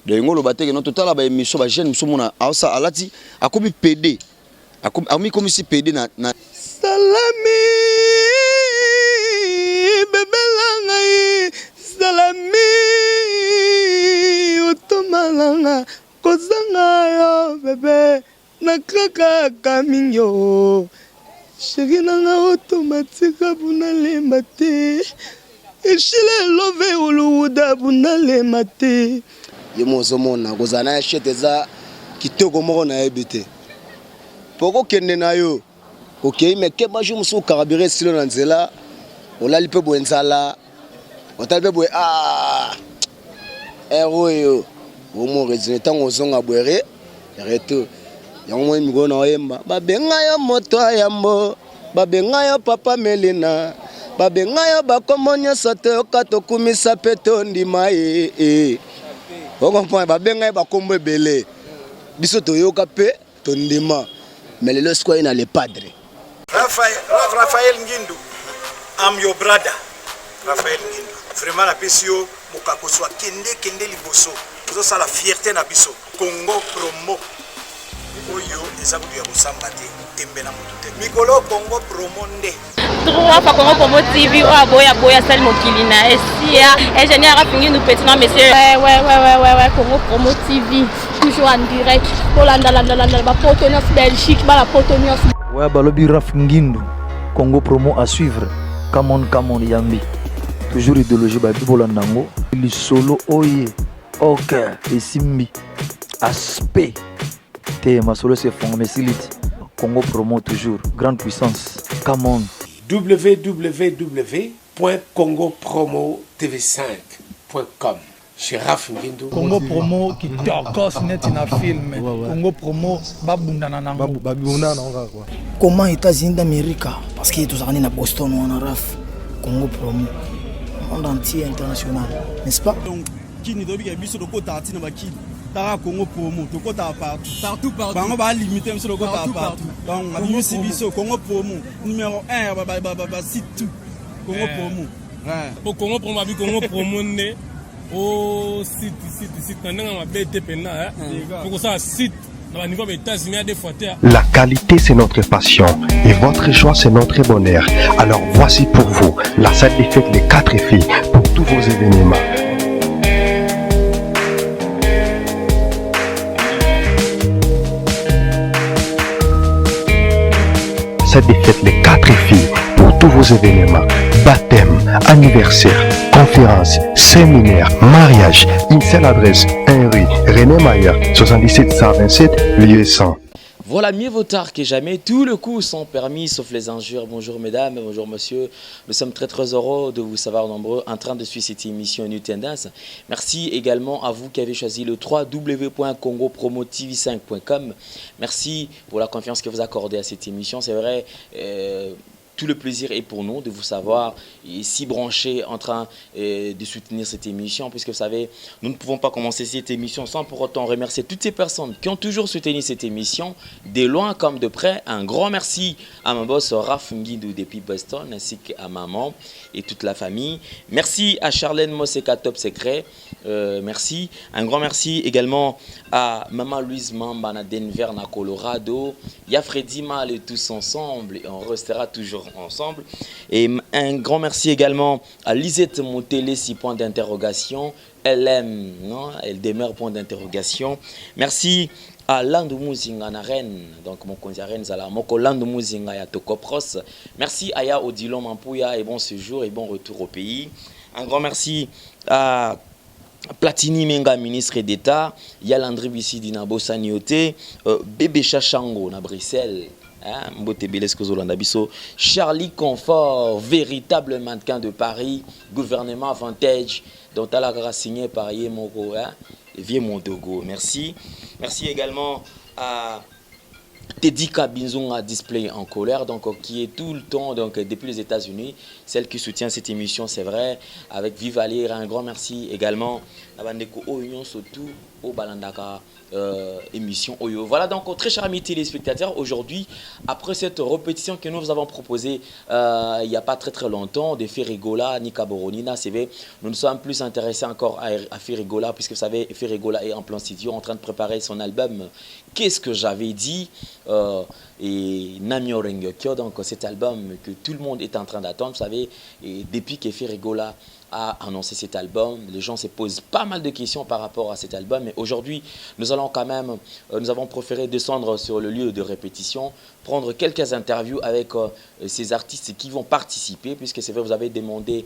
de ngolo bateke no total ba émission ba jeune musomona asa alati akomi PD akomi comme si PD na salami bebelanga salami otomalanga kozanga yo bebe nakaka kaminyo Shagina automatique bunale mate Eshile love uluda bunale mate Yemozo mona kozana achete za kitoko moko na ebite Poko kende na yo OK mais ke ba jour musu carburé silo na nzela olali pe bwenzala otali pe bwe yo omo rezine tango zonga bwere reto yango migo na oyemba babenga yo moto ayambo babenga yo papa Melina babenga yo bakomonya sote okato kumisa peto ndima o comprend babenga yo bakombo ebele biso to yoka pe to ndima mais le square ina le padre Raphaël Ngindu, I'm your brother. Raphaël Ngindu. Vraiment la pesio mokako soit kende liboso. Vous ça la fierté na biso. Congo promo. Oyo ezabu ya musamba te tembe na mutu te. Mikolo Congo promo nde. Trois fois Congo promo TV boya sel mokili na esia ingénieur Raphaël Ngindu petit non monsieur. Ouais Congo promo TV toujours en direct. Pour la partenaire Belgique, la partenaire Ouais, balobi Raphaël Ngindu, Congo promo à suivre. Come on, Yambi. Toujours idéologie, Bibola Nango. Le solo, oye, ok, et simbi. Aspect. Ma solo c'est fond, mais c'est lit. Congo promo toujours. Grande puissance. Come on. www.congopromotv5.com chez Raphaël Ngindu. Congo promo qui torcos net in a film. Congo promo babundana nango. Babundana nango quoi. Comment États-Unis d'Amérique parce que tous allés à Boston on a Raf Congo promo monde entier international, n'est-ce pas? Donc qui ne doit pas biso de côté ati na bakini. Tara Congo promo to côté partout. Bango ba limiter sur le côté partout. Donc on a biso Congo promo numéro 1 ba site tout. Congo promo. Ouais. Pour Congo promo bi Congo promo né. Oh, site, pour ça, site, dans le niveau des États-Unis, des fois. La qualité, c'est notre passion et votre choix, c'est notre bonheur. Alors voici pour vous la salle des fêtes Les 4 filles pour tous vos événements. Salle des fêtes Les 4 filles pour tous vos événements. Baptême, anniversaire, conférence, séminaire, mariage. Une seule adresse, 1 rue René Mayer, 77 127, lieu 100. Voilà, mieux vaut tard que jamais. Tous les coups sont permis, sauf les injures. Bonjour mesdames, bonjour monsieur. Nous sommes très heureux de vous savoir nombreux en train de suivre cette émission New Tendance. Merci également à vous qui avez choisi le www.congopromotv5.com. Merci pour la confiance que vous accordez à cette émission. C'est vrai, tout le plaisir est pour nous de vous savoir si branchés en train de soutenir cette émission, puisque vous savez, nous ne pouvons pas commencer cette émission sans pour autant remercier toutes ces personnes qui ont toujours soutenu cette émission, de loin comme de près. Un grand merci à mon boss Raphaël Ngindu depuis Boston, ainsi qu'à maman et toute la famille. Merci à Charlène Moseka Top Secret. Merci. Un grand merci également à maman Louise Mamba à Denver, à Colorado. Il y a Freddy Mal et tous ensemble, et on restera toujours ensemble. Et un grand merci également à Lisette Montélé, 6 points d'interrogation. Elle aime, non? Elle demeure point d'interrogation. Merci à Landu Muzinga na Rennes, donc mon conseiller Rennes Zala, moko Landu Muzinga ya Tokopros. Merci à Ya Odilon Mampouya et bon séjour et bon retour au pays. Un grand merci à Platini Menga, ministre d'État, Yalandri Bissidi na Bossaniote, Bébé Chachango na Bruxelles, Charlie Confort, véritable mannequin de Paris, gouvernement Vantage, dont elle a signé par Yemoko, Vieux Mondogo. Merci. Merci également à Teddy Kabinzonga Display en colère, donc qui est tout le temps, donc depuis les États-Unis, celle qui soutient cette émission, c'est vrai, avec Vivalier, un grand merci également à Bandeko Oyon, surtout au Balandaka émission Oyo. Voilà donc, très chers amis téléspectateurs, aujourd'hui, après cette répétition que nous vous avons proposée il n'y a pas très longtemps, de Ferrigola, Nika Boronina, c'est vrai, nous nous sommes plus intéressés encore à Ferrigola, puisque vous savez, Ferrigola est en plein studio, en train de préparer son album. Qu'est-ce que j'avais dit et Namio Rengekyo, donc cet album que tout le monde est en train d'attendre, vous savez, et depuis que Ferrigola a annoncé cet album, les gens se posent pas mal de questions par rapport à cet album, mais aujourd'hui, nous allons quand même, nous avons préféré descendre sur le lieu de répétition, prendre quelques interviews avec ces artistes qui vont participer, puisque c'est vrai, vous avez demandé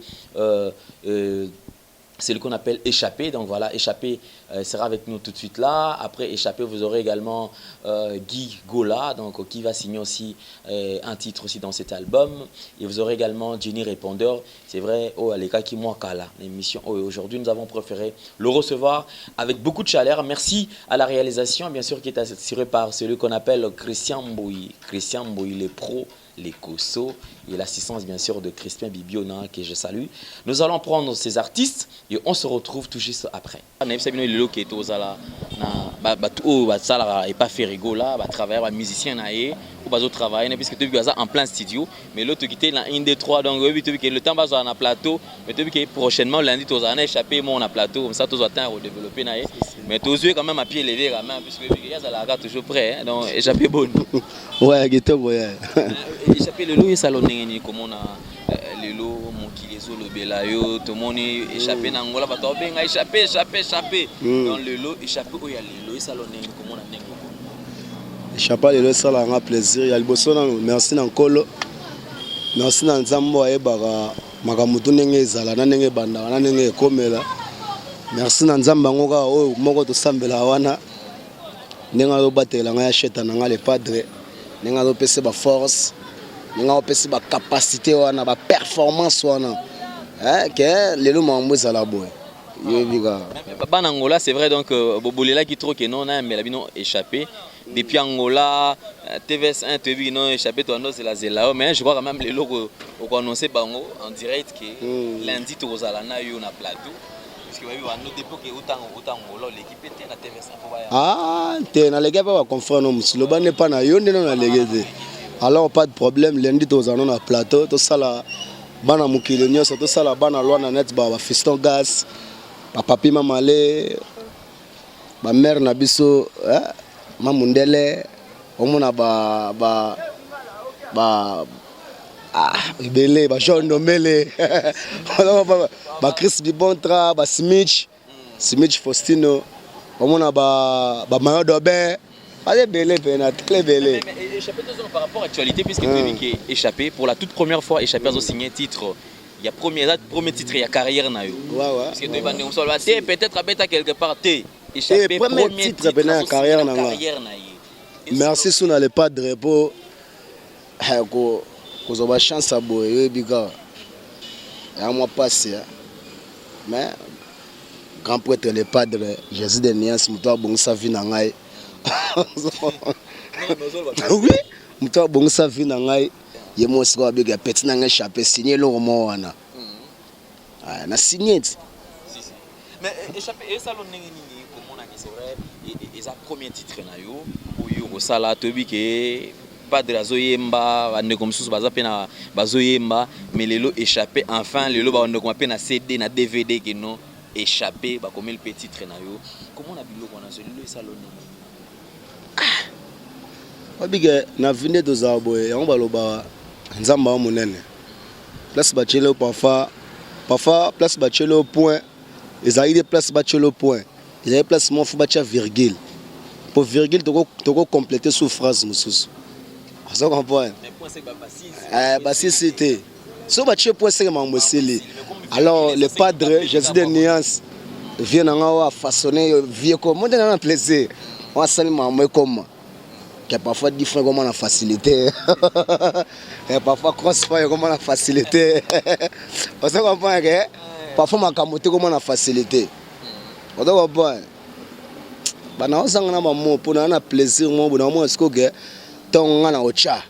c'est ce qu'on appelle Échappé. Donc voilà, Échappé sera avec nous tout de suite là. Après Échappé, vous aurez également Guy Gola, donc, qui va signer aussi un titre aussi dans cet album. Et vous aurez également Jenny Répondeur. C'est vrai, les gars qui m'ont calé l'émission. Aujourd'hui, nous avons préféré le recevoir avec beaucoup de chaleur. Merci à la réalisation, bien sûr, qui est assurée par celui qu'on appelle Christian Mbouy. Christian Mbouy, les pros, les Kosso, et l'assistance bien sûr de Crispin Bibiona que je salue. Nous allons prendre ces artistes et on se retrouve tout juste après. Et pas Ferrigola, travailler musicien ou travailler puisque tu es en plein studio, mais l'autre qui était là 1 2 3 donc le temps va sur un plateau, mais tu prochainement lundi tu vas échapper mon plateau comme ça tu vas atteindre développer mais tu es quand même à pied levé quand même puisque il y a la toujours prêt donc échapper bon. Ouais, guité ouais. Échapper le lot et salon comme on a le lot mon qui les le belayo tout le monde échappé dans Angola va tomber échapper dans le lot échapper où il y a le lot et salon comme on a échapper le lot ça la plaisir il y a le bosso merci nankolo merci na nzambo ayebaka makamutu ndenge ezala na ndenge banda na ndenge ekomela merci na nzamba ngoka oyo moko tosambela wana ndenge azobatela ngai ya shetana ngai le padre ndenge azopesa ba force ndenge azopesa ba capacité wana ba performance wana ke lelo mambo ezala boye yebika bana Angola c'est vrai donc bobolela qui trop que non na mais la bino échappé depuis Angola TVS1 tu non échappé toi non c'est la zela mais je crois quand même les locaux au annoncer bango en direct que lundi tu rozala na yo na plateau parce que oui on dépôt que autant l'équipe était na TVS1 pour ah t'es na l'équipe va confrère non muslo ba n'est pas na yo ndena na l'équipe alors pas de problème lundi tu rozala na plateau to sala bana mukile nyoso to sala bana lwana net ba fiston gas ba papi mamale ba mère na biso mamundele omona ba ibele ba jondo mele ba Chris Bibontra ba Smith Faustino omona ba Mayo Dobe allez belé pena très belé mais échappé par rapport à l'actualité puisque tu es échappé pour la toute première fois échappé a signé titre. Il y a premier titre il y a carrière na yo. Ouais. Parce que tu vas nous solver peut-être à quelque part échappé premier titre na carrière na. Merci suna le padre pour ko zoba chance à boye bika. Ya moi passé. Mais grand prêtre le padre Jésus de Nias muto bon sa vie na ngai. Oui, muto bon sa vie na ngai. Ye mo siko abega petit na ngai échappé signer le roman wana. Na signé. Mais échappé et salon nini comme on a dit c'est vrai et ça premier titre na yo oyo sala tobi ke padre azoyemba bande comme sous baza pena bazoyemba mais lelo échappé enfin lelo ba on ko na CD na DVD que non échappé ba comme le petit titre na yo comment on a bilo ko na lelo salon nini obiga na vinde doza boye yango baloba nzamba wa monene place bachelo parfois place bachelo point ils arrivent place bachelo point ils arrivent place mon faut bacha virgule pour virgule toko compléter sous phrase mususu ça comprend mais point c'est ba c'était so bache point c'est mambo seli alors le padre Jésus de Nias vient en façonner vieux comme on a plaisir on sali mambo comme que parfois différent comment la facilité et parfois crossfire comment la facilité on se comprend que parfois ma camoté comment la facilité on comprend bana osanga na mamo pour na plaisir mo bona mo est-ce que ntango nga na ocha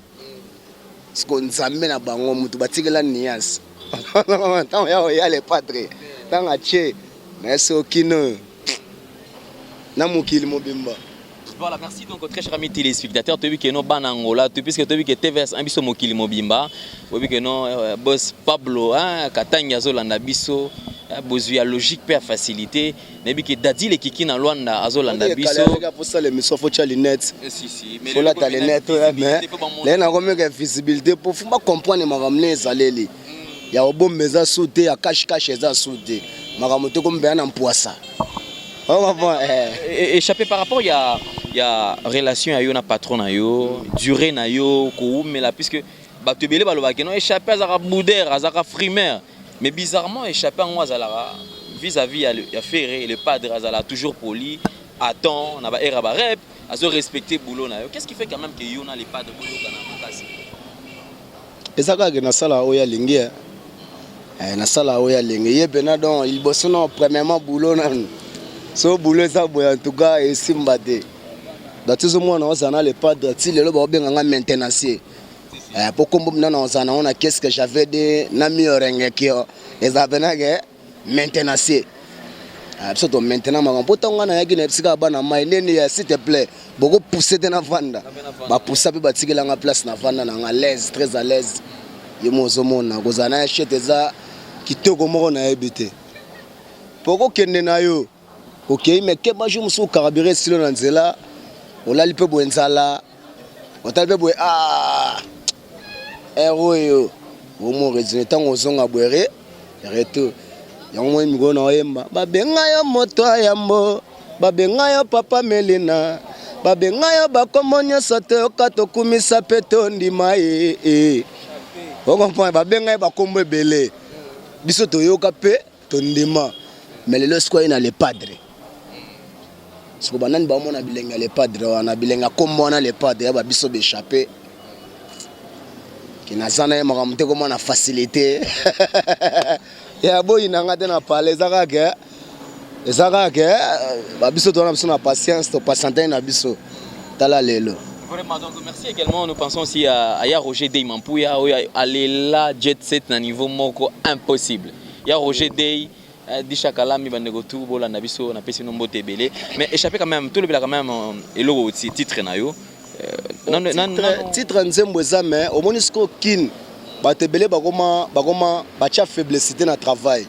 siko nzambe na bango mutu batikela nias ntango ya le padre ntango atie na sokino na mokili mobimba. Voilà, merci donc très chers amis téléspectateurs. Tu as vu que nous Banangola, puisque tu as vu que TVS Ambiso Mokili Mobimba, tu as vu que nous boss Pablo, Katanya Zolanda Biso, Bozua logique peut faciliter. Tu as vu que Dadi le Kiki na Luanda Azolanda Biso. Pour ça les missions faut les lunettes. Si, mais faut la les lunettes mais là na comme que visibilité pour faut pas comprendre ma ramener zaleli. Ya obom meza sauter ya cache za sauter. Maramoto comme bien en poissa. Échappé par rapport il y a relation à yo na patron na yo durée na yo ko mais là puisque ba te belé ba lo ba non échappé à bouder à frimer mais bizarrement échappé en azala vis-à-vis à Ferré le padre azala toujours poli attend na ba era ba rep à se respecter boulot na yo qu'est-ce qui fait quand même que yo na les padres boulot kana makasi ezaka que na sala oya lingi na sala oya lingi yebena donc il bosse non premièrement boulot na so boulot ça en tout cas et simbade batizo mwana ozana le padre ti lelo ba obenganga maintenancier pour kombo mna ozana on a qu'est-ce que j'avais de na mi orenge kio ezabena ke maintenancier surtout maintenant ma mpotanga na yaki na psika bana mai nene ya s'il te plaît boko pousser de na vanda ba pousser pe batikela nga place na vanda na l'aise très à l'aise yemo zomona kozana chete za kitoko moko na ebité poko kende na yo OK mais que ba jour musu carburé silo na nzela olali pe boenzala otali pe boe eroyo omo rezine tango zonga boere reto yango migo na oyemba babenga yo moto ayambo babenga yo papa Melina babenga yo bakomonyo sote okato kumisa peto ndima on comprend babenga yo bakombo ebele biso toyoka pe tondima mais le square ina le padre siko banani ba mona bilenga le padre wana bilenga komona le padre ba biso échappé qui na sana ma mte comment na facilité ya boy nanga te na parler ezaka ke ba biso to na biso na patience to patienter na biso tala lelo. Vraiment donc merci également nous pensons aussi à Roger Dey Mampuya aller là jet set na niveau moko impossible. Ya Roger Dey di chakalami bandeko tout bola na biso na pesi nombo tebele mais échappé quand même tout le bila quand même eloko titre na yo non titre nzembo za mais au monisco kin ba tebele bakoma ba cha faiblesse na travail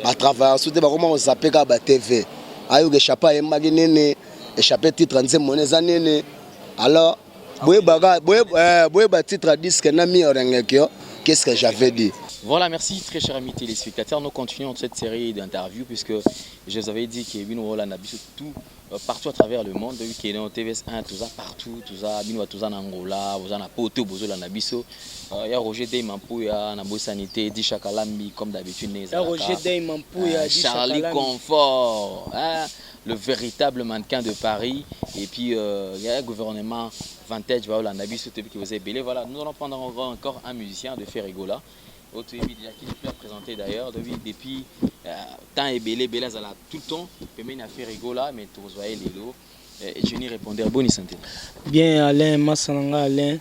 ba travail ensuite bakoma on zappe ka ba TV ayo ke chapa embagi nene échappé titre nzembo neza nene alors boye ba titre disque na mi orengekyo qu'est-ce que j'avais dit. Voilà, merci très chers amis téléspectateurs. Nous continuons cette série d'interviews puisque je vous avais dit qu'il y a une tout partout à travers le monde. Il y a TVS1, tout ça partout, tout ça, tout ça en Angola, vous en avez Poto, vous en avez Bisso. Il y a Roger Dey Mampuya, Nabo Sanité, Di Chakalambi, comme d'habitude. Il y a Roger Dey Mampuya, Charlie Confort, le véritable mannequin de Paris. Et puis il y a le gouvernement Vantage, voilà, Nabisso, qui vous est belé. Voilà, nous allons prendre encore un musicien de Ferrigola. Autre qui n'est plus à présenter d'ailleurs depuis temps et belé à la tout le temps peut mener à faire rigola mais tu vois les lots et je n'y répondais à bonne santé bien Alain Massananga Alain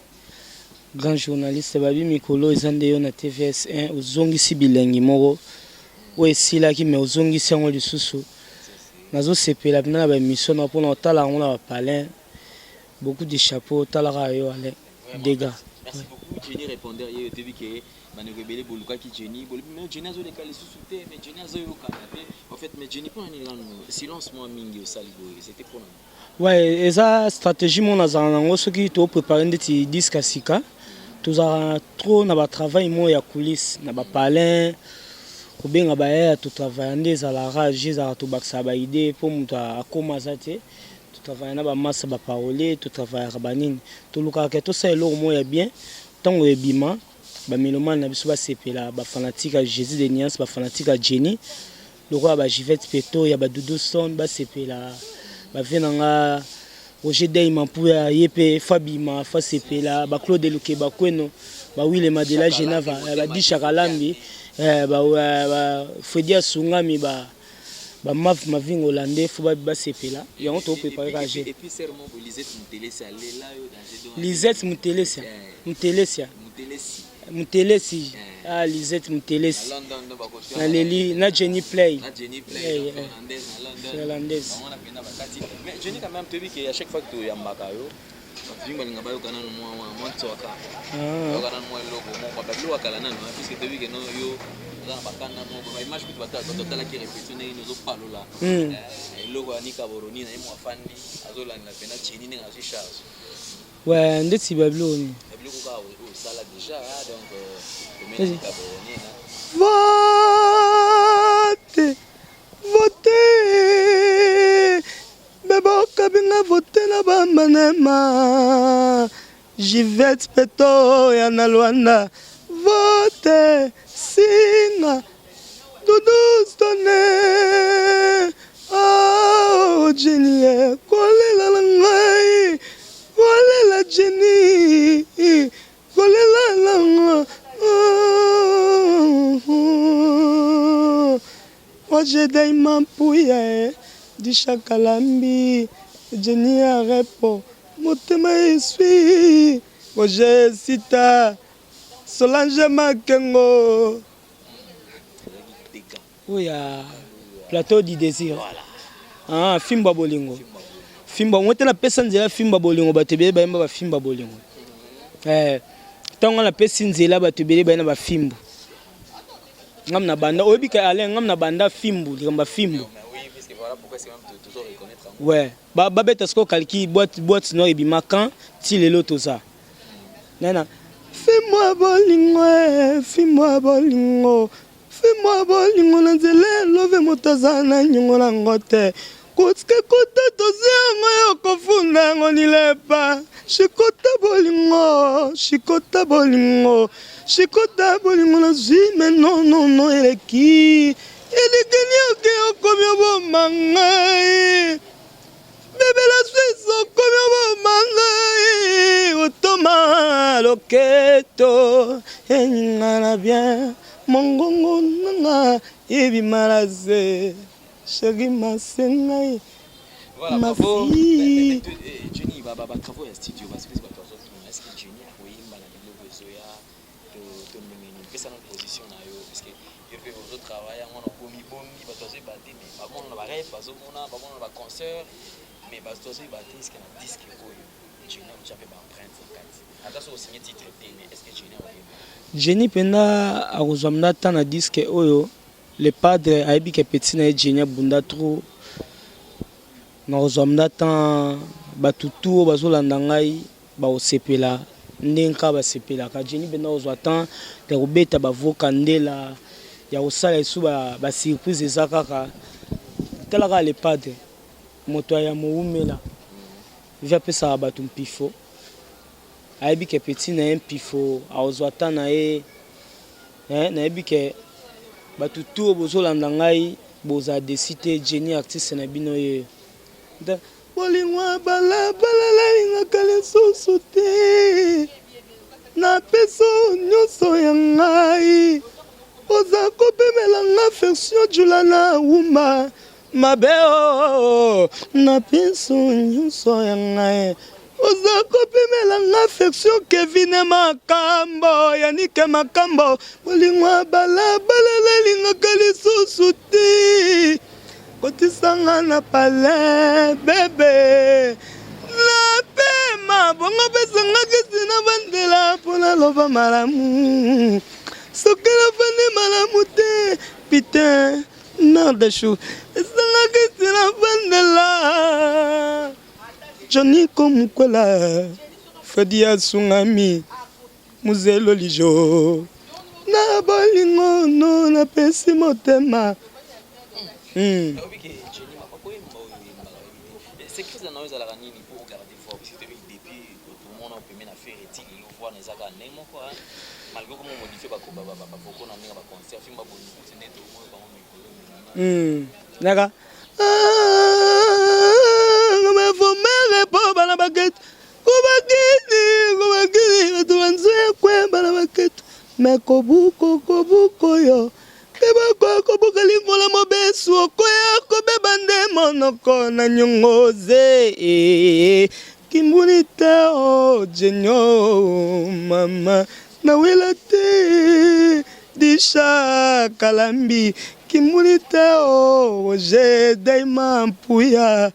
grand journaliste babi mikolo ezande yo na TVS1 uzongi sibilengi moko o esila ki me uzongi sango lisusu nazo sepela na ba mission na pona otala ngona ba palin beaucoup de chapeaux talara yo Alain dégâts. Merci beaucoup. Jenny répondait hier tu vu que Manu rebelle boluka ki Jenny mais Jenny azo lekali sous-souté mais Jenny azo yo canapé en fait mais Jenny pas un silence moi mingi au saligo c'était pour nous. Ouais, eza stratégie mon azanango ce qui to préparer des disques sika tous a trop na ba travail mo ya coulisses na ba palin ko benga ba ya to travailler des à la rage za to baksa ba idée pour muta akoma zate to travailler na ba massa ba parole to travailler ba nini to luka ke to ça elo mo ya bien tango ebima ba melomane na biso ba sepela ba fanatique à Jésus de Niance ba fanatique à Jenny le roi ba Jivette Peto ya ba Doudou Son ba sepela ba venanga Roger Dey Mampuya yepe Fabima fa sepela ba Claude Luke ba Kweno ba Wile Madela Genava ba Di Chakalambi ba Fredia Sungami ba bamav maving hollandais faut basepela yango to préparer kaje et puis serment Lisette Mutelesi alela yo dans Lisette Mutelesi ah Lisette Mutelesi na Leli na Jenny Play hollandaise mais Jenny quand même te dit que à chaque fois que tu yambaka yo tu balinga bayo kana mo tsoka kana mo logo mo ba lo kala nano puisque te dit que non yo dans bakana mo ba image que tu vas totala qui répétition ni nous palola logo anika boroni na mo afandi azolanga pena Jenny ni ngazi charge ouais ndeti babloni ko sala déjà donc le mec boroni vote bebo kabinga vote na bamanema Jivette Peto ya na Luanda vote singa Doudou Stone oh Jenny kolela la ngai kolela Jenny kolela la Oje daima mpuya di Chakalambi Jenny arepo motema esui Oje sita Solange Makengo oya plateau du désir ah fimba bolingo fimba ngote na pesa nzela fimba bolingo batebele bayemba ba fimba bolingo tango na pesa nzela batebele bayena ba fimbo ngam na banda oyebika ale ngam na banda fimbu likamba fimbu ouais babeta sko kalki boîte no ebima kan ti lelo toza nana fais-moi bolingo na nzela love motaza na nyongo na ngote kutske kuta toziango yo kofunda ngo nilepa shikota bolingo na zwi mais non eleki elikeni oke okomi obomangai bebe la Suisse okomi obomangai otoma loketo enyingana bien mongongo nanga ebimalaze chéri masengai ma fille Jenny baba travaux ya studio parce que est-ce que Jenny a oyimba na bilo bezoya to ndengeni pesa na position na yo parce que il fait vos autres travail on a bomi batoze baté mais ba mona ba rêve bazo mona ba mona ba concert mais batoze baté est-ce que na disque oyo Jenny a déjà fait ba empreinte kati attention au signer titre mais est-ce que Jenny a oyimba Jenny penda akozamna ta na disque oyo le padre aibi ke petit na Jenny bunda trop na kozamna ta batutu bazolanda ngai ba osepela ndenka basepela ka Jenny penda ozwa tan de robeta bavoka ndela ya osala esu ba surprise ezakaka telaka le padre moto ya moumela via pesa batu mpifo aibi ke petit na mpifo ozwa tan na e na aibi ke batutu bozolanda ngai boza desite Jenny artiste na bino ye bolingwa balabala ingaka lisusu te na peso nyonso ya ngai oza kopemela nga affection jula na wumba mabe na peso nyonso ya ngai oza kopemela nga affection Kevin Makambo Yannick Makambo bolingwa balabala ingaka lisusu te kotisanga na pale bebe na pema bongo pesanga kisi na bandela mpona loba malamu soki na fandi malamu te putain nardeshu esanga kisi na bandela Johnny Komukwela Fredi Asungami Muzelo Lijo na bolingo no na pesi motema c'est que ça nous a la nini pour garder fort parce que depuis tout le monde a pu mener affaire et il le voit dans zaka nemo quoi malgré comment modifier ba beaucoup na ninga ba concert film ba boni c'est net au moins comment mikolo naka me vomere po bana bakete kubakini tuanze kwe bana bakete me kobuko yo kebako kobuka limola mobesu okoya monoko na nyongoze kimbunite o jenyo mama na wilate disha kalambi kimbunite o je daima mpuya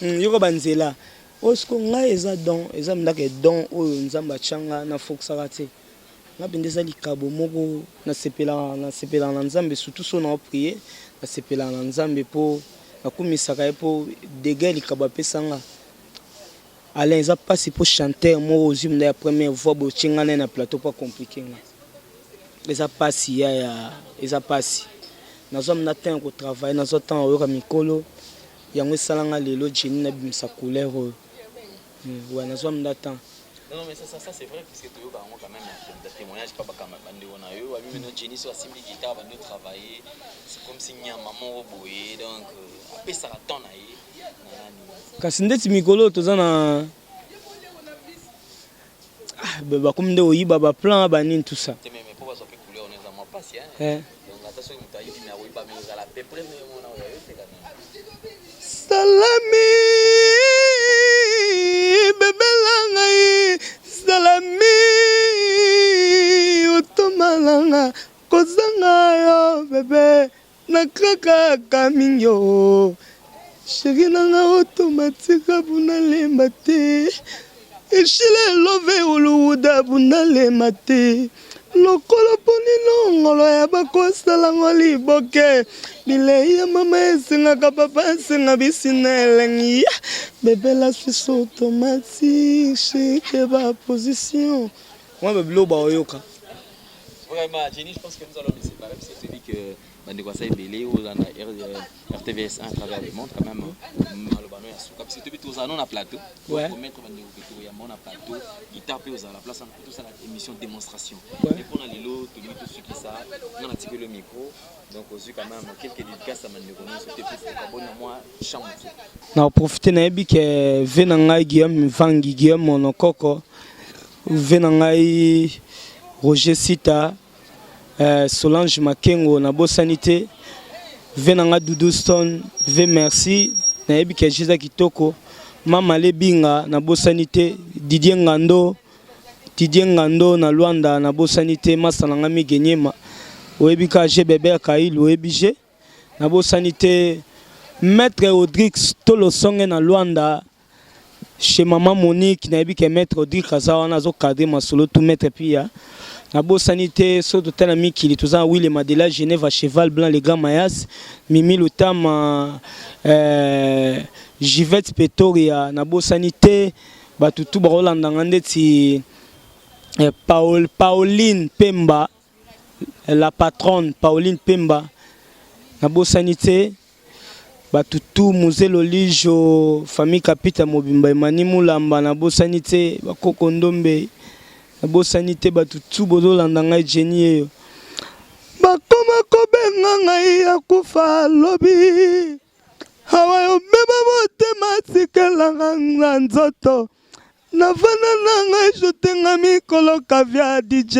yoko banzela osko ngai eza don eza mndaka don oyo nzamba changa na fokusaka te ngapendeza likabo moko na sepela na nzambe surtout so na prier na sepela na nzambe po nakumisaka po dégâts likabo pesanga Alain eza pasi po chanteur moko ozim na première voix bo chingana na plateau pas compliqué nga eza pasi ya eza pasi nazom na temps ko travailler nazo temps oyoka mikolo yango esalanga lelo jeni na bimisa couleur oyo ouais nazom na temps. Non, mais ça c'est vrai, puisque tu as quand même des témoignages, pas comme on a eu, même Jenny sur la simple guitare, on a travaillé, c'est comme si il y a un maman roboé, donc après ça attend. Kasi ndeti mikolo tozana ba comme de oyiba ba plan ba nini tout ça. Mais pour ça que couleur on est vraiment patient. Donc attention tu as dit mais oyiba mais à la peu près on a c'est quand même. Salami bébé langai salami otomalanga kozanga yo bébé nakaka kaminyo Shirina automatique bunale mate Ishile love uluda bunale mate Lokolo ponino ngolo ya bakosta langoli boke Bile ya mama esinga kapapa esinga bisinele Bébé la Suisse automatique Shike ba position Moi bébé lo ba oyoka Vraiment Jenny je pense que nous allons nous séparer parce que c'est dit que Bandekwa Belé ou dans RTVS 1 à travers le monde quand même malobano ya suka parce que tu tous on a plateau pour mettre Bandekwa ya mon plateau guitare pe aux à la place on tout ça la émission démonstration et pour les lots tout ce qui ça on a tiré le micro donc aussi quand même quelques dédicaces à Bandekwa c'était plus bon moi chant na profiter na ebi que venanga Guillaume Vangi Guillaume monokoko venanga Roger Sita Solange Makengo na Bosanité venanga Doudou Stone ve merci na yebi ke Jiza Kitoko Mama Lebinga na Bosanité Didier Ngando na Luanda na Bosanité Masalanga Migenyema oyebi ka Bébé Kail oyebi na Bosanité Maître Rodriguez Tolosonge na Luanda chez Maman Monique na yebi ke Maître Rodriguez Kazawa na zo cadrer masolo tout Maître Pia na Bosanité so de tel ami qui tous en Will et Madela Genève à cheval blanc les gars Mayas Mimi Lutam Jivette Petoria na Bosanité batutu barolanda ngandeti Pauline Pemba la patronne Pauline Pemba na Bosanité batutu Muzelo Lijo famille Kapita Mobimba Emani Mulamba na Bosanité bakoko ndombe na Bosanité batutu bozolanda ngai Jenny eyo bakoma kobenga ngai akufa lobi hawa yo beba motema tikelanga na nzoto navana na ngai jotenga mikolo kavya DJ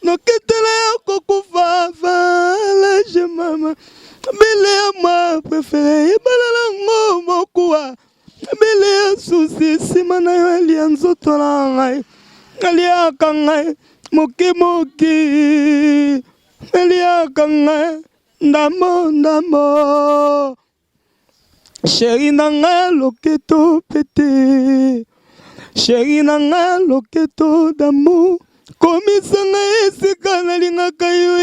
noketela ya kokufa valege mama bele ya ma préféré ebalala ngo mokuwa bele ya susi nsima na yo elia nzoto na ngai Eliaka ngai moki Eliaka ngai ndamo Chéri na ngai loketo pete Chéri na ngai loketo d'amour Komisa ngai esika nalingaka yo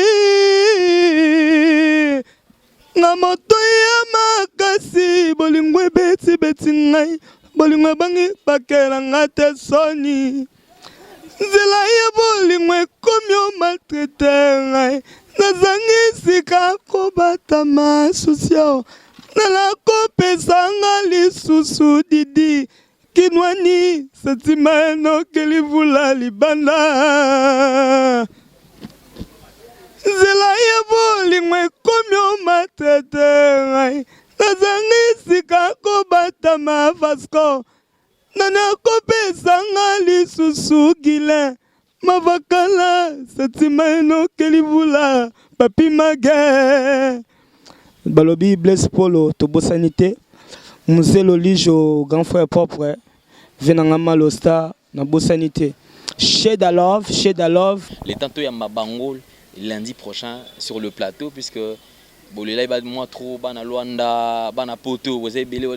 na moto ya makasi bolingo ebeti ngai bolingo ebangi bakela ngai te soni Nzela ya bolingo ekomi omaltraite ngai nazangi esika kobatama susio nalakopesa nga lisusu didi kinwani satima enokeli vula libanda Nzela ya bolingo ekomi omaltraite ngai nazangi esika kobatama Vasco Nana kopesa nga lisusu gile mavakala satima enokeli vula papi mage Balobi Blaise Polo Tobo Sanité Muzelo Lijo grand frère propre Venangama Lo Star na Bosanité. Sheda Love. Les tantôt il y a Mabangol lundi prochain sur le plateau puisque Bolela va moi trop bana Luanda bana poto vous avez belé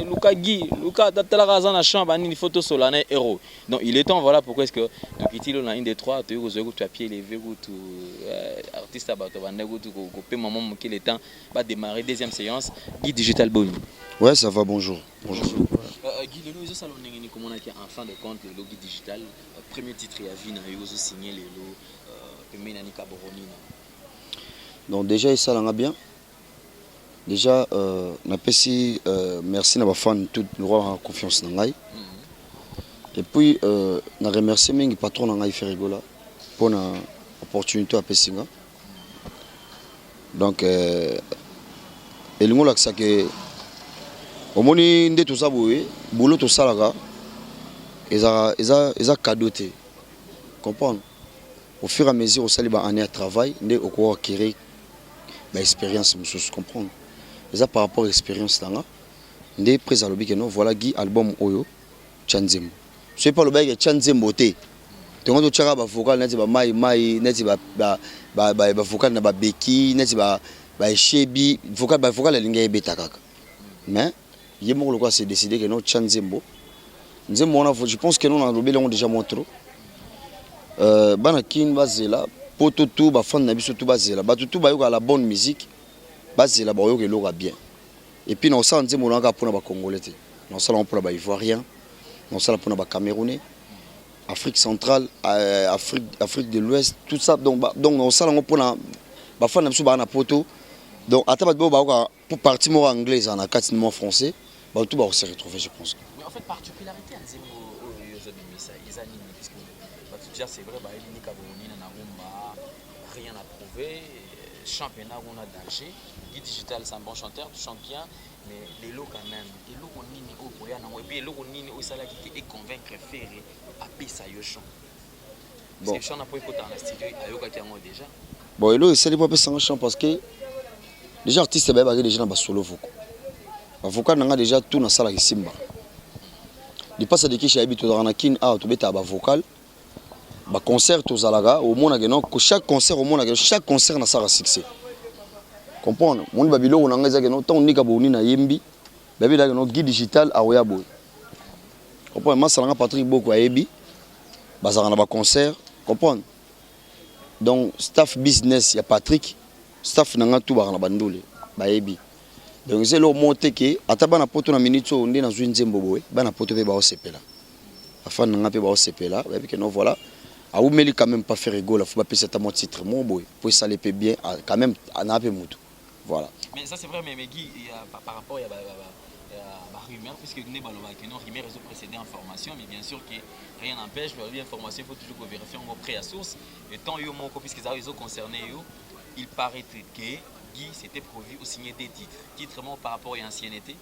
Luka Guy Luka datala razana chambre ni photo solane héros. Donc il est temps voilà pourquoi est-ce que depuis il on a une des trois tu as pied levé tout artiste abato bande tout couper maman qui le temps va démarrer deuxième séance Guy Digital Boni. Ouais, ça va, bonjour. Guy le réseau salon ni comment on a en fin de compte le Guy Digital premier titre à vie na yo signé les lots premier nani Kaboroni. Donc déjà ça l'a bien. Déjà merci na ba fan tout droit confiance na ngai. Et puis na remercier mingi patron na ngai Ferigola pour na opportunité à pesinga. Donc elingo la que omoni nde tout ça boye boulot tout ça là eza cadeauté. Comprendre? Au fur et à mesure au sali ba année à travail nde au quoi acquérir ba expérience monsieur comprendre. Ça par rapport à l'expérience là, ndé présent le bikeno voilà Guy album oyo Chanzembo. Je pas le bail Chanzembo té. Tongo to chaka ba vocal neti ba mai neti ba vocal na ba beki neti ba shebi vocal la linga beta kaka. Mais yemo le quoi c'est décidé que non Chanzembo. Nzembo on a je pense que nous on a l'ont déjà montré. Bana kin bazela poto tout ba fan na biso tout bazela ba tout ba yo la bonne musique. Base la boyo que l'eau bien. Et puis nous sommes en train pour les Congolais, nous sommes pour les Ivoiriens, nous sommes pour les Camerounais, Afrique centrale, Afrique de l'Ouest, tout ça. Donc nous sommes pour les femmes qui sont en poto. Donc à table pour partir en anglais, en quatrième français, tout va se retrouver, je pense. Mais en fait, particularité, c'est vrai, rien à prouver. Championnat on a d'Alger, Guy Digital c'est un bon chanteur, tu chantes bien, mais les lots quand même, les lots on nini au boya et puis les lots on nini au salaire qui est convaincre faire à pisa yo chant. Parce que chant n'a pas écouté dans la studio ayoka qui a moi déjà. Bon et là c'est pas pisa un chant parce que les artistes ba ba déjà na solo vocal. Ba vocal nga déjà tout na sala simba. Di passa de kishi habito dans na kin out to beta ba vocal. Ba concert aux alaga au monde que non que chaque concert au monde que chaque concert na sara succès comprendre monde babilo on nga que non ton nika boni na yembi babila que non Guy Digital a oya boy comprendre ma sala Patrick Boko ayebi bazara na ba concert comprendre donc staff business ya Patrick staff na nga tout ba na bandole ba yebi donc c'est le monter que ataba na poto na minute on ndi na zwi nzembo boy ba na poto pe ba osepela afin na nga pe ba osepela ba que non voilà. Ah ou mais quand même pas faire rigolo, faut pas payer mon titre mon boy, pour ça les paye bien quand même en un peu moutou. Voilà. Mais ça c'est vrai mais Guy par rapport à la rumeur puisque nous avons que non rumeur réseau précédent information mais bien sûr que rien n'empêche l'information il faut toujours vérifier en près à source et tant yo mon puisque les réseaux concernés il paraît que Guy s'était prévu au signer des titres par rapport à l'ancienneté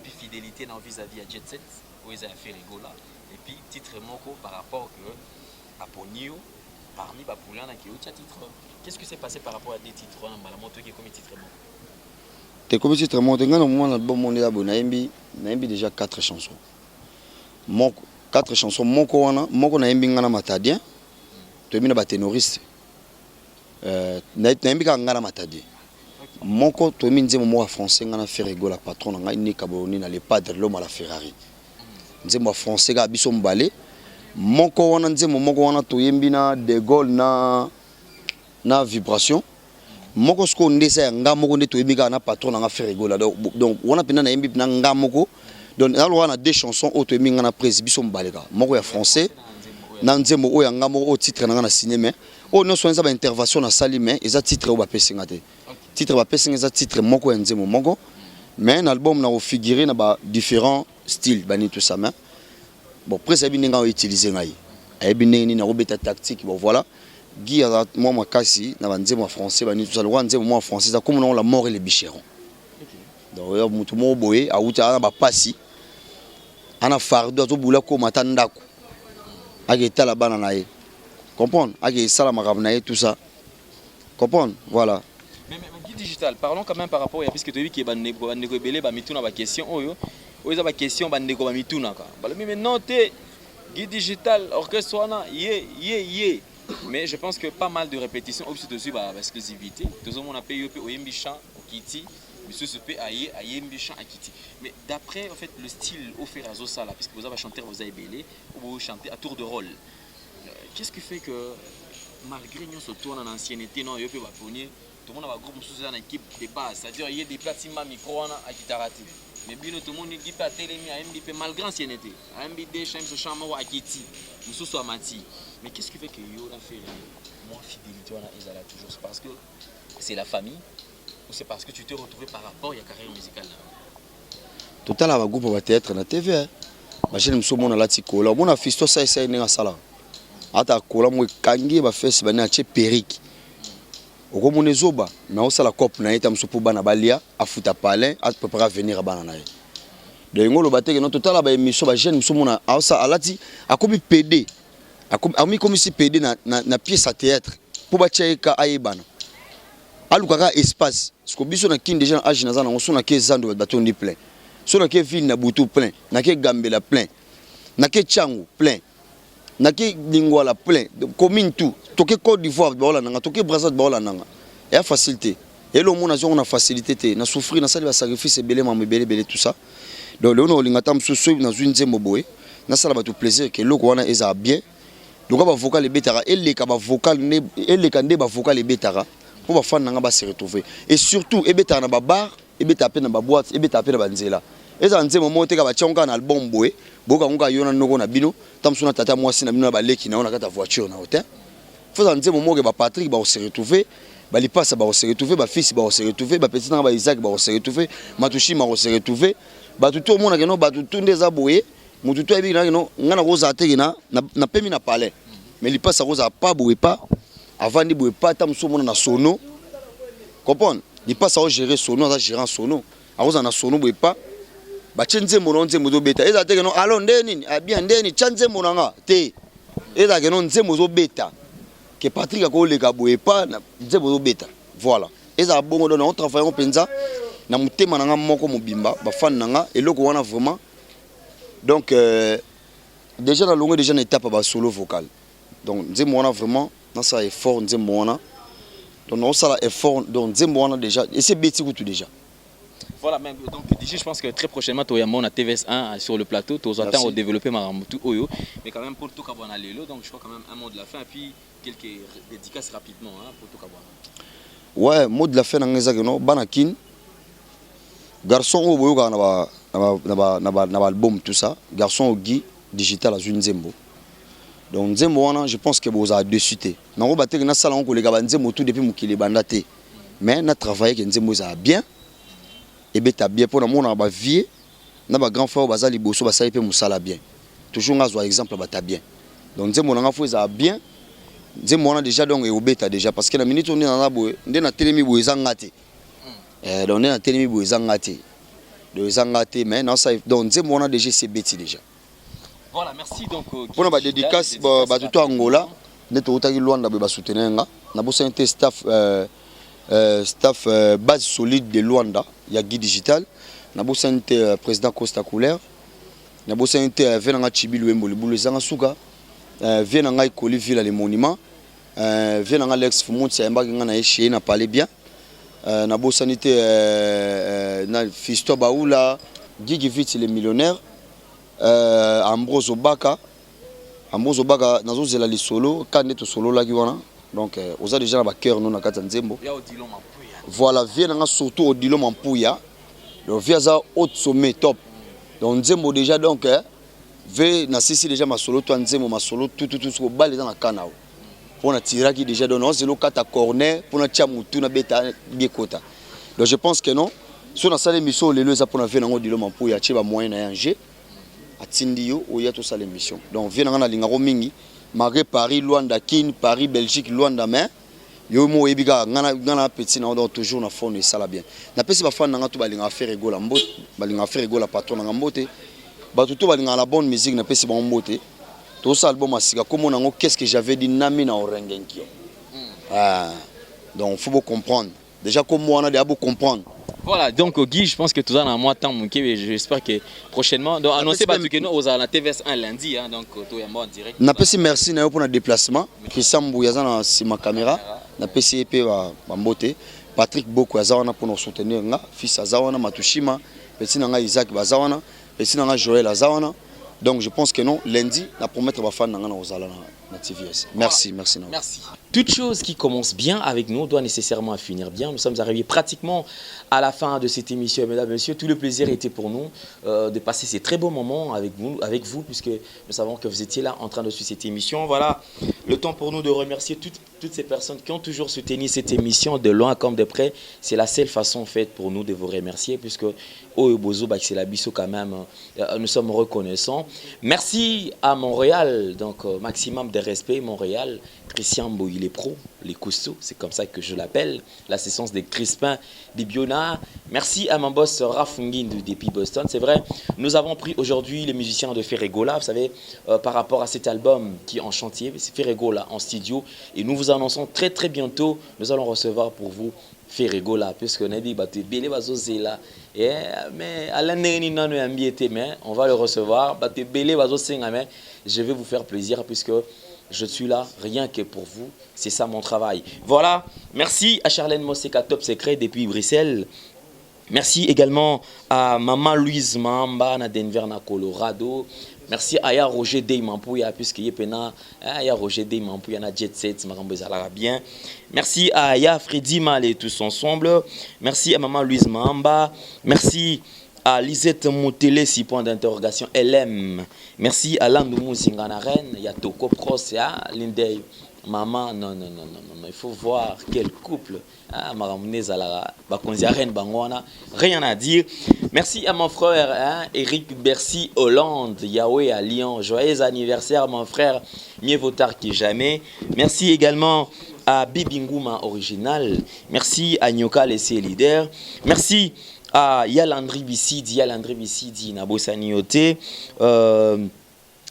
puis fidélité dans vis-à-vis à Jet Set où ils avaient fait rigolo et puis titre par rapport que Aponio parmi Bapoulana qui est titre. Qu'est-ce qui s'est passé par rapport à des titres dans la moto qui est comme titre mon? T'es comme titre mon dans le moment l'album on est là naimbi déjà 4 chansons. Moko 4 chansons moko naimbi ngana matadien. Tu es ba ténoriste. Naimbi ngana matadien. Moko tu es nzemo mo français ngana faire rigolo la patron nga ni Kaboroni na le padre l'homme à la Ferrari. Nzemo français ga biso mbalé. Moko wana nzemo moko wana toyembi na de Gaulle na vibration moko sko ndesa nga moko nde toyembi na patron na faire rigola donc wana pena na yembi na nga moko donc alors wana deux chansons auto yembi na presse biso mbaleka moko ya français na nzemo o ya nga moko au titre na cinéma o no so nza ba intervention na sali mais eza titre o ba pesinga te titre ba pesinga eza titre moko ya nzemo moko mais un album na figurer na ba différents styles bani tout ça mais bon après ça bien utiliser ngai et bien ni na robeta tactique bon voilà Guy a moi makasi na banzemo français bani tout ça le nzemo moi français ça comme on la mort et les bicherons donc mutu mo boye a uta na ba pasi ana fardo to bula ko matandako age tala bana na ye comprendre age sala makabna ye tout ça comprendre voilà mais Guy Digital, parlons quand même par rapport à puisque tu as vu qu'il y a des questions. Il y a des questions, mais non, Guide Digital, orchestre, mais je pense que pas mal de répétitions, aussi l'exclusivité. Tout le monde a payé au Yembichan, au Kiti, mais d'après en fait, le style offert à Zosala, puisque vous avez chanté, vous avez belé, ou vous chantez à tour de rôle, qu'est-ce qui fait que malgré nous se tourne en ancienneté, non, tout le monde a un groupe dans l'équipe de base, c'est-à-dire il y a des platines micro à guitarati. Mais bien tout le monde dit pas télémi à MBP malgré l'ancienneté. À MBD, je me chante à Kiti, nous sommes à Mati. Mais qu'est-ce qui fait que yo a fait moins fidélité à Ezala toujours? C'est parce que c'est la famille ou c'est parce que tu t'es retrouvé par rapport à la carrière musicale? Total à groupe va théâtre na TV. Ma chaîne muso mona lati kola. Mona fisto ça essaye na sala. Ata kola mo kangi ba fesse ba na che periki. Oko mona zoba na osala cop na eta muso po bana balia afuta palin a préparer venir bana na ye. De ngolo bateke no total ba émission ba jeune muso mona asa alati akomi PD. Akomi comme si PD na pièce à théâtre pour ba cheka ayebana. Alukaka espace. Parce que biso na kin déjà âge na zana on sona ke zando baton ni plein. So na ke ville na butu plein, na ke Gambela plein, na ke Tchangu plein, na ke Lingwala plein, commune tout, toke Côte d'Ivoire baola nanga, toke Brazzaville baola nanga. Et a facilité. Et le monde a facilité te, na souffrir na sali ba sacrifice belé belé tout ça. Donc le on lingata msusu na zune nzembo boye, na sala ba tout plaisir que loko wana eza bien. Donc ba vocal les betara et les ka ba vocal ne et les kande ba vocal les betara pour ba fan nanga ba se retrouver. Et surtout e betara na ba bar, e betara pe na ba boîte, e betara pe na ba nzela. Et ça nzembo mo teka ba tchonga na album boye, boka ngoka yona noko na bino, tamsuna tata mwasi na bino na ba leki na ona kata voiture na hôtel. Faut ça nzembo mo ke ba Patrick ba se retrouver, ba lipasa ba se retrouver, ba fils ba se retrouver, ba petit na ba Isaac ba se retrouver, Matushi ma se retrouver, ba tout le monde ke no ba tout ndeza boye, mutu to ebi na no ngana ko za te na pemi na palais. Mais lipasa ko za pas boye pas, avant di boye pas tamso mo na sono. Comprendre? Lipasa ko gérer sono, ça gérer sono. Akoza na sono boye pas. Bachenze mononze mozo beta eza teke no alo ndeni bien ndeni chanze monanga te eza ke no nze mozo beta que Patrick a collé ka boye pa nze mozo beta voilà eza bongo don on travaille on penza na mutema nanga moko mobimba ba fan nanga eloko wana vraiment donc déjà na longue déjà na étape ba solo vocal donc nze mona vraiment na ça effort nze mona donc on ça effort donc nze mona déjà et c'est beti tout déjà. Voilà, même donc je pense que très prochainement tu as mon TVS1 sur le plateau, tu attends au développer Maramoutou Oyo, mais quand même pour tout Kabwana Lelo, donc je crois quand même un mot de la fin et puis quelques dédicaces rapidement pour tout Kabwana. Ouais, mot de la fin dans no Banakin. Garçon au boyo na album tout ça, garçon au Guy digital à Nzembo. Donc Nzembo wana je pense que vous avez déçuté. Na ko bater na sala on ko le ga Nzembo tout depuis mukile bandate. Mais na travailler que Nzembo ça bien. Et bien t'as bien pour le monde à ba vie na ba grand frère baza liboso ba sala pe musala bien toujours ngazo exemple ba ta bien donc nzembo nga fo za bien nzembo na déjà donc e obeta déjà parce que la minute on est dans la boye ndé na telemi boye zangate donc na telemi boye zangate de zangate mais non ça donc nzembo na déjà c'est bêti déjà voilà merci donc pour ba dédicace ba tout Angola neto utaki Luanda ba soutenir nga na bo sainte staff staff base solide de Luanda, il y a Guy Digital, na bo sainte président Costa Couleur, na bo sainte venanga Chibilu Mboli Boule Zanga Suka, venanga Ikoli Villa les monuments, venanga Lex Fumont Sayamba ngana eche na parler bien, na bo sainte na Fisto Baoula, Guy Givit les millionnaires, Ambrose Obaka nazo zela li solo, kaneto solo la kiwana. Donc, on a déjà un cœur nous na Katanzembo. Voilà, vient surtout au Dilo Mampouya. Donc, vient ça haut sommet top. Donc, Nzembo déjà donc veut na sisi déjà ma solo toi Nzembo ma solo tout au bal dans la canao. Pour na tirer qui déjà donne on zelo kata corner pour na tiamutu na beta biekota. Donc, je pense que non. Si on a ça l'émission les ça pour na venir au Dilo Mampouya tiba moyen na yangé. Atindio ou ya tout ça l'émission. Donc, vient na lingaro mingi. Malgré Paris, Luanda, Kin, Paris, Belgique, Luanda, mais yo mo ebiga ngana petit na on toujours na fond et ça la bien. Na pesi ba fan na to balinga faire rigola mbote, balinga faire rigola patron na mbote. Ba tout balinga la bonne musique na pesi ba mbote. To ça album asika comme on qu'est-ce que j'avais dit nami na orengenkio. Ah donc faut comprendre. déjà comme moi on a déjà beau comprendre. Voilà, donc Guy, je pense que tout ça dans moi temps j'espère que prochainement donc annoncer parce que nous aux à la TVS un lundi hein, donc tout est en direct. Na pesi merci na yo pour le déplacement. Christian Mbouyaza na ma caméra, na pesi EP ba mbote. Patrick Boko azawana pour nous soutenir nga, fils azawana Matushima, petit nanga Isaac bazawana, petit nanga Joël azawana. Donc je pense que non, lundi, la promettre va faire nanga na ozala na TVS. Merci, merci. Merci. Toute chose qui commence bien avec nous doit nécessairement finir bien. Nous sommes arrivés pratiquement à la fin de cette émission, mesdames et messieurs. Tout le plaisir était pour nous de passer ces très beaux moments avec vous, puisque nous savons que vous étiez là en train de suivre cette émission. Voilà, le temps pour nous de remercier toutes ces personnes qui ont toujours soutenu cette émission de loin comme de près. C'est la seule façon faite pour nous de vous remercier, puisque Oebozo, c'est la biso quand même. Nous sommes reconnaissants. Merci à Montréal, donc maximum de respect, Montréal. Christian Mbo, il est pro, les costauds, c'est comme ça que je l'appelle. L'assistance de Crispin Bibiona. Merci à mon boss Raph Ngindu depuis Boston. C'est vrai, nous avons pris aujourd'hui les musiciens de Ferregola, vous savez, par rapport à cet album qui est en chantier, c'est Ferregola en studio. Et nous vous annonçons très très bientôt, nous allons recevoir pour vous Ferregola, puisque on a dit là. Mais on va le recevoir. Je vais vous faire plaisir puisque je suis là rien que pour vous. C'est ça mon travail. Voilà. Merci à Charlène Moseka Top Secret depuis Bruxelles. Merci également à Maman Louise Mamba à Denver, na Colorado. Merci à Roger Deymampouya, puisque y a Roger Deymampouya na Jet Set, bien. Merci à Ya Freddy Mal et tous ensemble. Merci à Maman Louise Mamba. Merci à Lisette Moutélé, 6 points d'interrogation, LM. Merci à Landou Zinganaren, il y a Toko Cross, Lindey. Maman, non, il faut voir quel couple. Rien à dire. Merci à mon frère Eric Bercy Hollande, Yahweh à Lyon. Joyeux anniversaire mon frère, mieux vaut tard que jamais. Merci également à Bibingouma Original. Merci à Nyoka Laissé Leader. Merci à Yalandri Bissidi, Nabosaniote.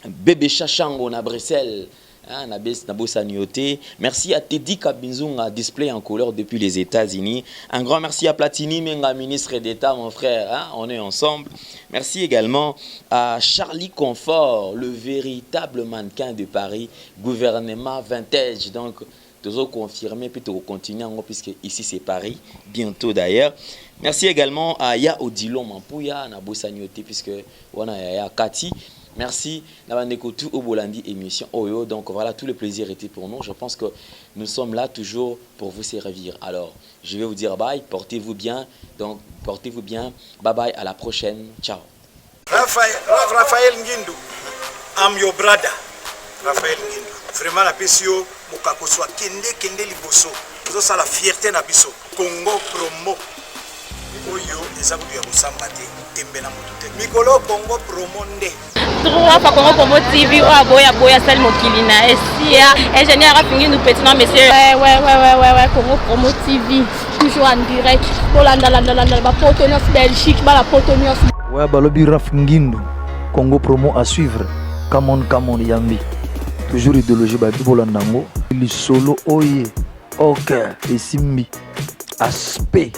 Bébé Chachango na Bruxelles. Merci à Teddy Kabinzunga, display en couleur depuis les États-Unis. Un grand merci à Platini Menga, ministre d'État, mon frère. On est ensemble. Merci également à Charlie Confort, le véritable mannequin de Paris, gouvernement vintage. Donc, toujours confirmé, puis toujours continuer, puisque ici c'est Paris, bientôt d'ailleurs. Merci également à Ya Odilon Mampouya, Nabossanioté, puisque on a Ya Kati. Merci Nabandeko tout au Bolandi émission Oyo. Donc voilà, tout le plaisir était pour nous. Je pense que nous sommes là toujours pour vous servir. Alors, je vais vous dire bye, portez-vous bien. Donc, portez-vous bien. Bye bye, à la prochaine. Ciao. Raphaël Ngindu, I'm your brother. Raphaël Ngindu. Vraiment la PCO, Mokako soit kende liboso. Nous avons la fierté na biso. Congo promo. Oyo, les amis de Moussambate. Mikolo Congo promo nde. Trois fois Congo promo TV boya sel mokilina esia ingénieur fini nous petit non monsieur ouais Congo promo TV toujours en direct Polanda ba Potonios Belgique ba la Potonios ouais balobi Raf Ngindu Congo promo à suivre come on Yambi toujours idéologie ba Bolanda ngo li solo oye OK et simbi aspect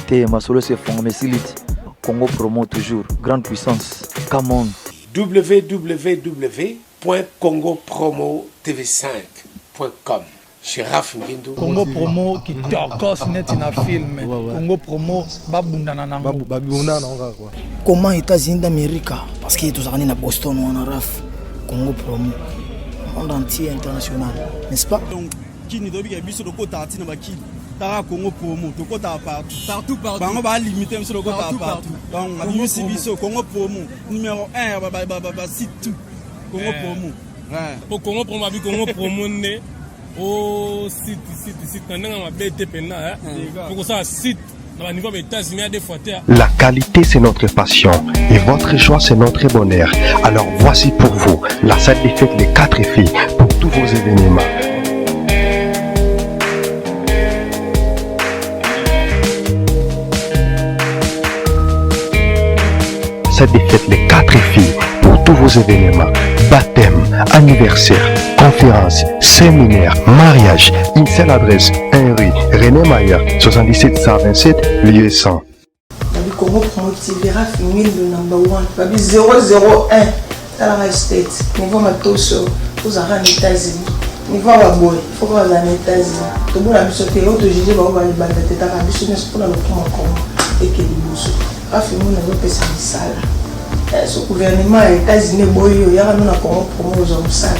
te ma solo c'est formé silite Congo promo toujours grande puissance come on www.congopromotv5.com chez Raf Ngindu. Congo promo qui torcos net in a film. Congo promo babundana nango. Comment États-Unis d'Amérique parce que tous années à Boston on a Raf Congo promo monde entier international, n'est-ce pas? Donc qui ne doit pas biso doko tati na bakili. Tara Congo promo toko ta partout. Bango ba limiter monsieur doko ta partout. Donc on a biso biso Congo promo numéro 1 ba site tout. Congo promo. Ouais. Pour Congo promo abi Congo promo né au site nanga ma BT pena pour ça site dans le niveau des États-Unis des fois. La qualité c'est notre passion et votre choix c'est notre bonheur. Alors voici pour vous la salle des fêtes des 4 filles pour tous vos événements. Salle des fêtes les 4 filles pour tous vos événements. Baptême, anniversaire, conférence, séminaire, mariage. Une seule adresse, 1 rue René Mayer, 77 127, lieu 100. Congo Promo TV, Raph Ngindu number 1, Babi 001, Talara Estate, niveau Matoso, vous avez en États-Unis, niveau Waboy, il faut que vous ayez en États-Unis. Tout le monde a mis sur le terrain, tout le monde a mis sur le terrain, tout le monde a mis sur le terrain, Raph Ngindu n'a pas fait ça. Ce gouvernement des États-Unis, il y a un Congo Promo aux hommes sales.